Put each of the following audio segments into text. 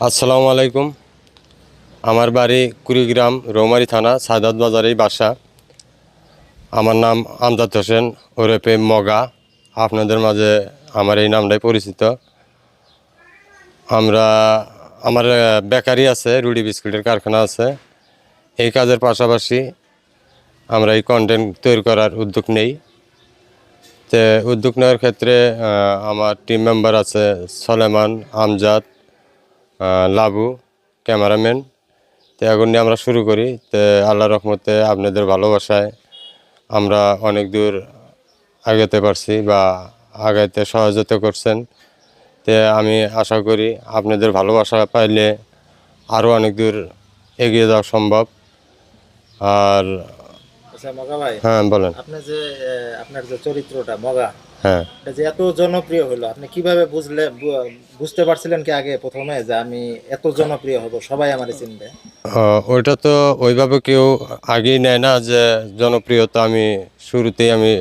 আসসালামু আলাইকুম। আমার বাড়ি কুড়িগ্রাম রৌমারী থানা সায়দাত বাজারেই বাসা। আমার নাম আমজাদ হোসেন ওরফে মগা। আপনাদের মাঝে আমার এই নামটাই পরিচিত। আমরা আমার বেকারি আছে, রুটি বিস্কুটের কারখানা আছে। এই কাজের পাশাপাশি আমরা এই কন্টেন্ট তৈরি করার উদ্যোগ নেই। তো উদ্যোগ নেওয়ার ক্ষেত্রে আমার টিম মেম্বার আছে সলেমান, আমজাদ, লাবু, ক্যামেরাম্যান। তো এখন নিয়ে আমরা শুরু করি। তো আল্লাহর রহমতে আপনাদের ভালোবাসায় আমরা অনেক দূর আগাতে পারছি বা আগাইতে সহযোগিতা করছেন। তো আমি আশা করি আপনাদের ভালোবাসা পাইলে আরও অনেক দূর এগিয়ে যাওয়া সম্ভব। আর আচ্ছা মগা ভাই, হ্যাঁ বলেন। আপনার যে চরিত্রটা মগা, হ্যাঁ, এটা যে এত জনপ্রিয় হলো, আপনি কিভাবে বুঝতে পারছিলেন কি আগে প্রথমে যে আমি এত জনপ্রিয় হব, সবাই আমারে চিনবে? ওইটা তো ওইভাবে কেউ আগেই নেয় না যে জনপ্রিয়তা আমি শুরুতেই আমি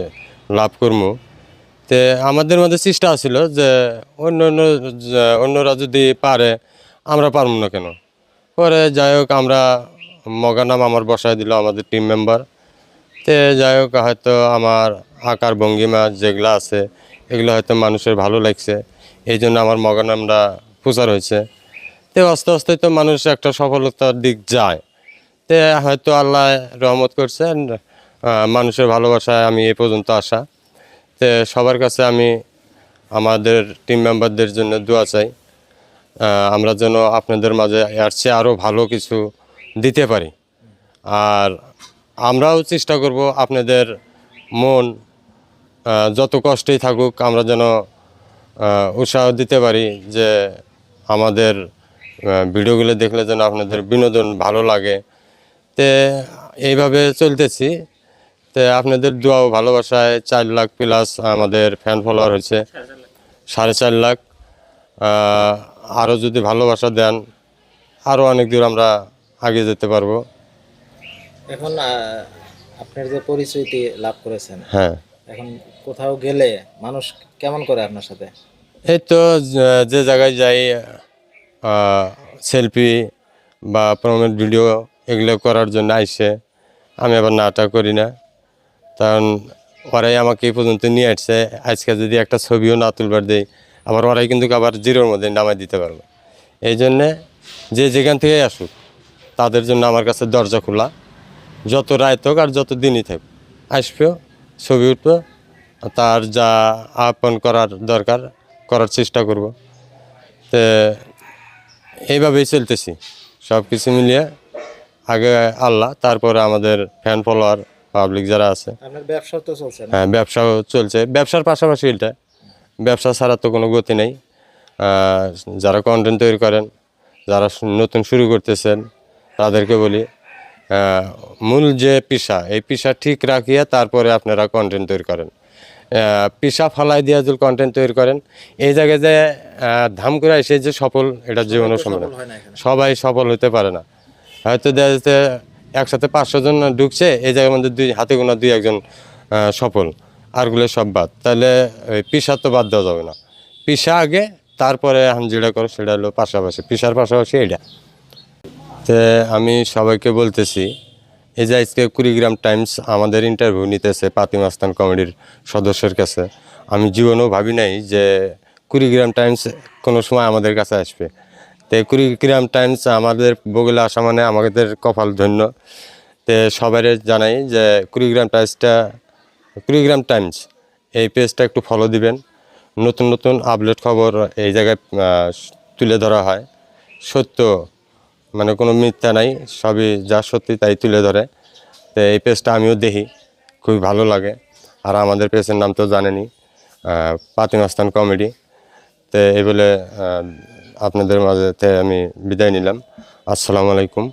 লাভ করবো। তে আমাদের মধ্যে চেষ্টা ছিল যে অন্যরা যদি পারে আমরা পারবো না কেন। পরে যাই হোক আমরা মগা নাম আমার বসায় দিল আমাদের টিম মেম্বার। তে যাই হোক হয়তো আমার আকার ভঙ্গিমা যেগুলো আছে এগুলো হয়তো মানুষের ভালো লাগছে, এই জন্য আমার মগা নামটা প্রচার হয়েছে। তো আস্তে আস্তে তো মানুষ একটা সফলতার দিক যায়। তে হয়তো আল্লাহ রহমত করছেন, মানুষের ভালোবাসায় আমি এ পর্যন্ত আসা। তো সবার কাছে আমি আমাদের টিম মেম্বারদের জন্য দোয়া চাই, আমরা যেন আপনাদের মাঝে এর চেয়ে আরও ভালো কিছু দিতে পারি। আর আমরাও চেষ্টা করব আপনাদের মন যত কষ্টেই থাকুক আমরা যেন উৎসাহ দিতে পারি যে আমাদের ভিডিওগুলো দেখলে যেন আপনাদের বিনোদন ভালো লাগে। তে এইভাবে চলতেছি। তো আপনাদের দোয়া ও ভালোবাসায় 4 লাখ প্লাস আমাদের ফ্যান ফলোয়ার হয়েছে, 4.5 লাখ। আরও যদি ভালোবাসা দেন আরও অনেক দূর আমরা আগে যেতে পারবো। এখন আপনার যে পরিচিতি লাভ করেছেন, হ্যাঁ, এখন কোথাও গেলে মানুষ কেমন করে আপনার সাথে? এই তো যে জায়গায় যাই সেলফি বা প্রমোট ভিডিও এগুলো করার জন্য আইসে, আমি আবার নাটা করি না। কারণ ওরাই আমাকে এই পর্যন্ত নিয়ে আসছে। আজকে যদি একটা ছবিও না তুলবার দেই আবার ওরাই কিন্তু আবার জিরোর মধ্যে নামাই দিতে পারবে। এই জন্যে যে যেখান থেকে আসুক তাদের জন্য আমার কাছে দরজা খোলা। যত রাত হোক আর যত দিনই থাক আসবেও, ছবি উঠবো, তার যা আপন করার দরকার করার চেষ্টা করব। তো এইভাবেই চলতেছি সব কিছু মিলিয়ে। আগে আল্লাহ, তারপরে আমাদের ফ্যান ফলোয়ার পাবলিক যারা আছে। আপনার ব্যবসা তো চলছে না? হ্যাঁ, ব্যবসাও চলছে। ব্যবসার পাশাপাশি এটা, ব্যবসা ছাড়া তো কোনো গতি নেই। যারা কন্টেন্ট তৈরি করেন, যারা নতুন শুরু করতেছেন তাদেরকে বলি মূল যে পেশা, এই পেশা ঠিক রাখিয়া তারপরে আপনারা কন্টেন্ট তৈরি করেন। পেশা ফালাই দিয়ে যদি কন্টেন্ট তৈরি করেন এই জায়গায় যে ধাম করে এসে যে সফল, এটা জীবনের সম্ভব না। হয় না এখানে। সবাই সফল হতে পারে না। হয়তো দেখা যাচ্ছে একসাথে 500 জন ঢুকছে, এই জায়গার মধ্যে হাতে গোনা 2-1 জন সফল, আরগুলো সব বাদ। তাহলে পেশা তো বাদ দেওয়া যাবে না। পেশা আগে, তারপরে এখন যেটা করো সেটা হলো পাশাপাশি, পেশার পাশাপাশি এটা। তো আমি সবাইকে বলতেছি, এই যে আজকে কুড়িগ্রাম টাইমস আমাদের ইন্টারভিউ নিতেছে পাতি মাস্তান কমেডির সদস্যের কাছে। আমি জীবনেও ভাবি নাই যে কুড়িগ্রাম টাইমস কোনো সময় আমাদের কাছে আসবে। তো কুড়িগ্রাম টাইমস আমাদের বগুলা আসা মানে আমাদের কপাল ধন্য। তো সবাই জানাই যে কুড়িগ্রাম টাইমস এই পেজটা একটু ফলো দিবেন। নতুন নতুন আপডেট খবর এই জায়গায় তুলে ধরা হয়। সত্য মানে কোনো মিথ্যা নাই, সবই যা সত্যি তাই তুলে ধরে। তো এই পেজটা আমিও দেখি, খুবই ভালো লাগে। আর আমাদের পেজের নাম তো জানেনই, পাতি মাস্তান কমেডি। তো এই বলে আপনাদের মাঝে আমি বিদায় নিলাম। আসসালামু আলাইকুম।